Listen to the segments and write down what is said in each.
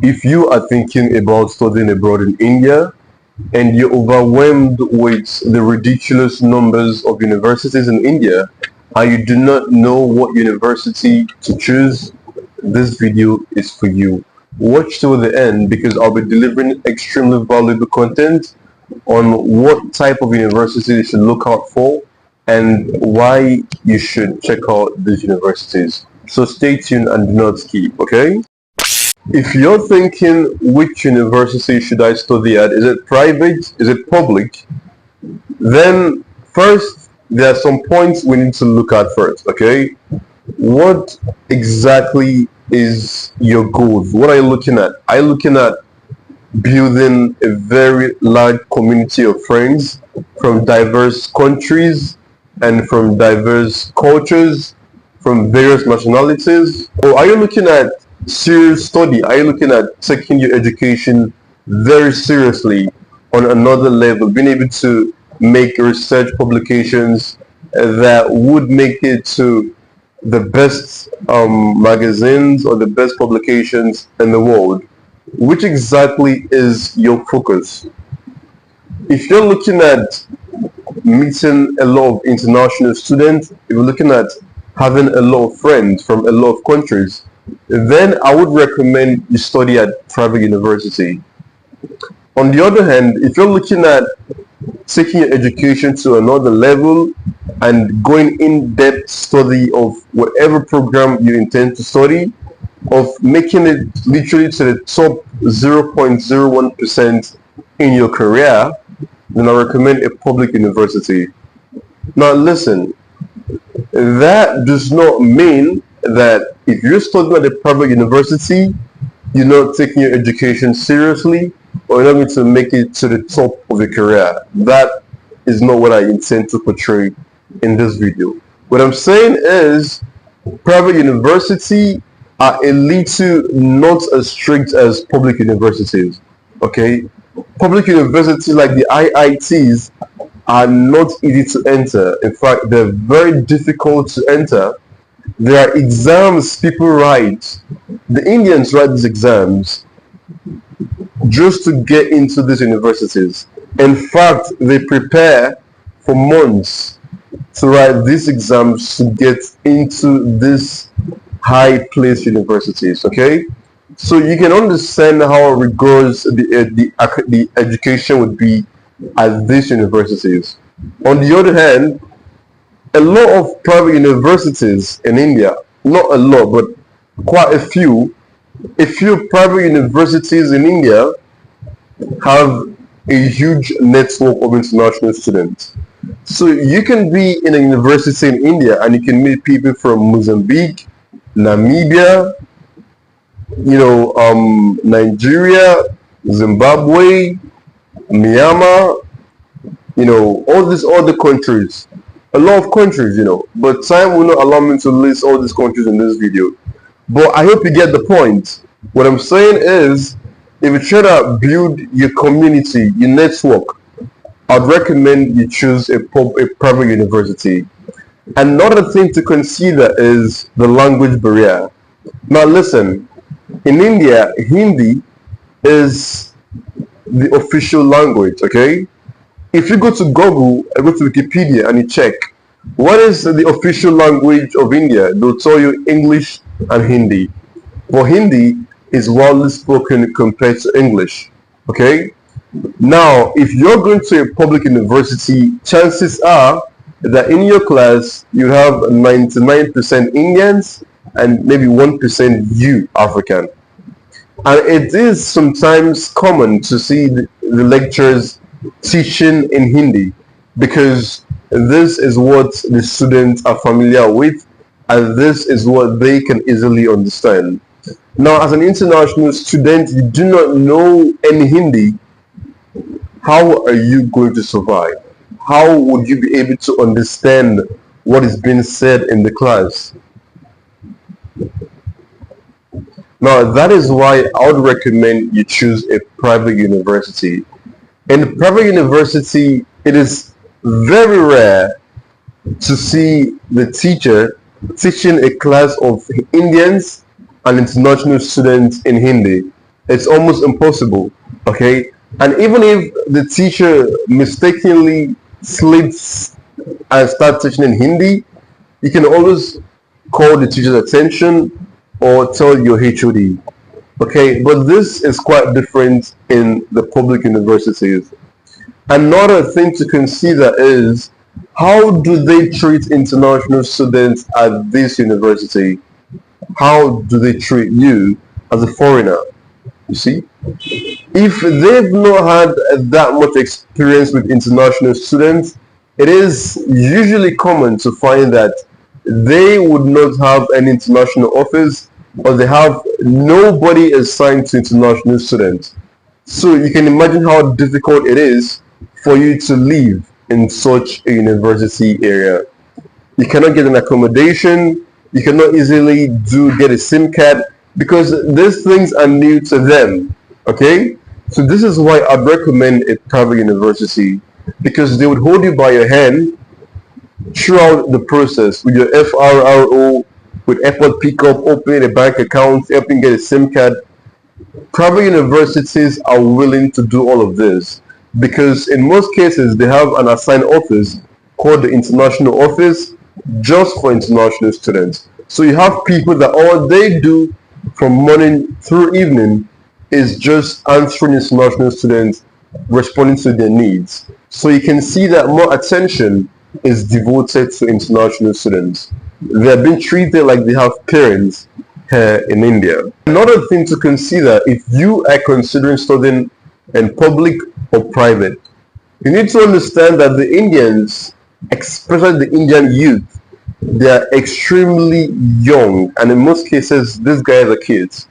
If you are thinking about studying abroad in India and you're overwhelmed with the ridiculous numbers of universities in India and you do not know what university to choose, this video is for you. Watch till the end because I'll be delivering extremely valuable content on what type of university you should look out for and why you should check out these universities. So stay tuned and do not skip, okay? If you're thinking which university should I study at, is it private, is it public? Then first, there are some points we need to look at first, okay? What exactly is your goals? What are you looking at? Are you looking at building a very large community of friends from diverse countries and from diverse cultures, from various nationalities? Or are you looking at serious study? Are you looking at taking your education very seriously on another level, being able to make research publications that would make it to the best magazines or the best publications in the world? Which exactly is your focus? If you're looking at meeting a lot of international students, if you're looking at having a lot of friends from a lot of countries, then I would recommend you study at private university. On the other hand, if you're looking at taking your education to another level and going in-depth study of whatever program you intend to study, of making it literally to the top 0.01% in your career, then I recommend a public university. Now listen, that does not mean that if you're studying at a private university, you're not taking your education seriously or you're not going to make it to the top of your career. That is not what I intend to portray in this video. What I'm saying is private university are a little not as strict as public universities. Okay? Public universities like the IITs are not easy to enter. In fact, they're very difficult to enter. There are exams people write. The Indians write these exams just to get into these universities. In fact, they prepare for months to write these exams to get into these high placed universities. Okay, so you can understand how rigorous the education would be at these universities. On the other hand, a lot of private universities in India, not a lot, but quite a few private universities in India have a huge network of international students. So you can be in a university in India and you can meet people from Mozambique, Namibia, Nigeria, Zimbabwe, Myanmar, all these other countries. A lot of countries, but time will not allow me to list all these countries in this video. But I hope you get the point. What I'm saying is, if you try to build your community, your network, I'd recommend you choose a private university. Another thing to consider is the language barrier. Now listen, in India, Hindi is the official language, okay? If you go to Google and go to Wikipedia and you check, what is the official language of India? They'll tell you English and Hindi. But Hindi is widely spoken compared to English, okay? Now, if you're going to a public university, chances are that in your class you have 99% Indians and maybe 1% you African. And it is sometimes common to see the lecturers teaching in Hindi because this is what the students are familiar with and this is what they can easily understand. Now, as an international student, you do not know any Hindi. How are you going to survive? How would you be able to understand what is being said in the class? Now, that is why I would recommend you choose a private university. In private university, it is very rare to see the teacher teaching a class of Indians an international student in Hindi. It's almost impossible, okay? And even if the teacher mistakenly slips and starts teaching in Hindi, you can always call the teacher's attention or tell your HOD. Okay, but this is quite different in the public universities. Another thing to consider is how do they treat international students at this university? How do they treat you as a foreigner? You see, if they've not had that much experience with international students, it is usually common to find that they would not have an international office or they have nobody assigned to international students. So you can imagine how difficult it is for you to live in such a university area. You cannot get an accommodation, you cannot easily get a SIM card because these things are new to them. Okay? So this is why I'd recommend a private university because they would hold you by your hand throughout the process with your FRRO, with airport pickup, opening a bank account, helping get a SIM card. Private universities are willing to do all of this because in most cases they have an assigned office called the international office just for international students. So you have people that all they do from morning through evening is just answering international students, responding to their needs. So you can see that more attention is devoted to international students. They are being treated like they have parents here in India. Another thing to consider if you are considering studying in public or private, you need to understand that the Indians, especially the Indian youth, they are extremely young, and in most cases these guys are kids.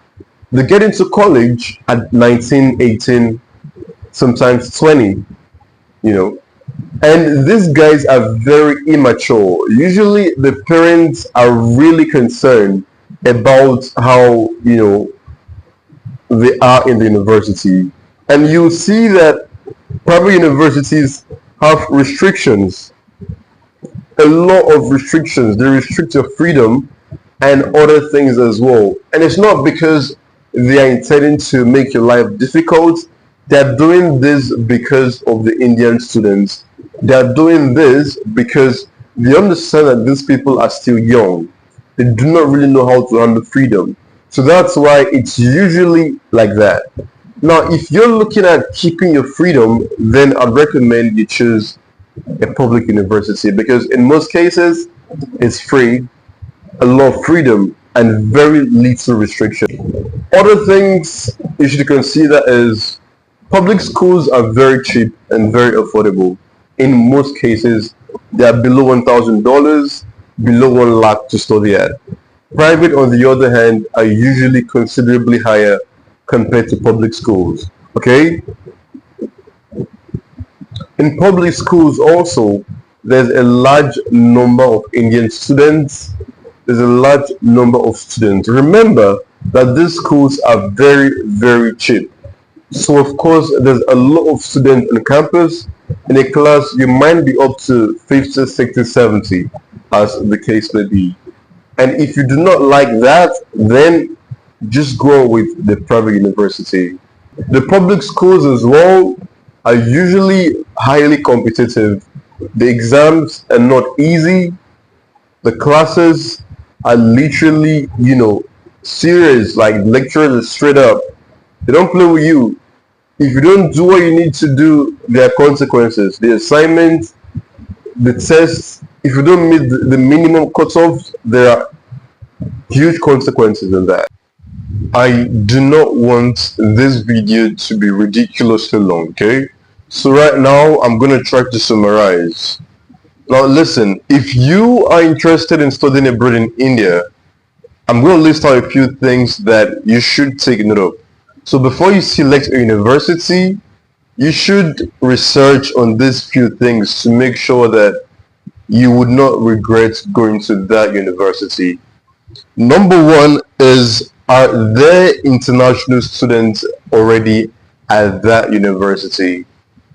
They get into college at 19, 18, sometimes 20, you know, and these guys are very immature. Usually the parents are really concerned about how, they are in the university. And you see that private universities have restrictions, a lot of restrictions. They restrict your freedom and other things as well. And it's not because they are intending to make your life difficult. They're doing this because of the Indian students. They're doing this because they understand that these people are still young. They do not really know how to handle freedom. So that's why it's usually like that. Now, if you're looking at keeping your freedom, then I'd recommend you choose a public university because in most cases, it's free, a lot of freedom, and very little restriction. Other things you should consider is public schools are very cheap and very affordable. In most cases, they are below $1,000, below 1 lakh to study at. Private, on the other hand, are usually considerably higher compared to public schools. Okay? In public schools also, there's a large number of Indian students. There's a large number of students. Remember that these schools are very, very cheap. So of course, there's a lot of students on campus. In a class, you might be up to 50, 60, 70, as the case may be. And if you do not like that, then just go with the private university. The public schools as well are usually highly competitive. The exams are not easy. The classes are literally, serious. Like lecturers are straight up. They don't play with you. If you don't do what you need to do, there are consequences. The assignment, the tests, if you don't meet the minimum cutoffs, there are huge consequences in that. I do not want this video to be ridiculously long, okay? So right now, I'm going to try to summarize. Now listen, if you are interested in studying abroad in India, I'm going to list out a few things that you should take note of. So before you select a university, you should research on these few things to make sure that you would not regret going to that university. Number one is, are there international students already at that university?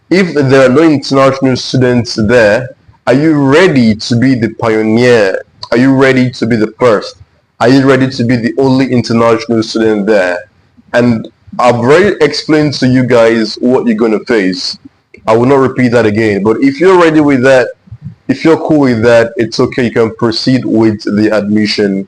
If there are no international students there, are you ready to be the pioneer? Are you ready to be the first? Are you ready to be the only international student there? And I've already explained to you guys what you're going to face. I will not repeat that again. But if you're ready with that, if you're cool with that, it's okay. You can proceed with the admission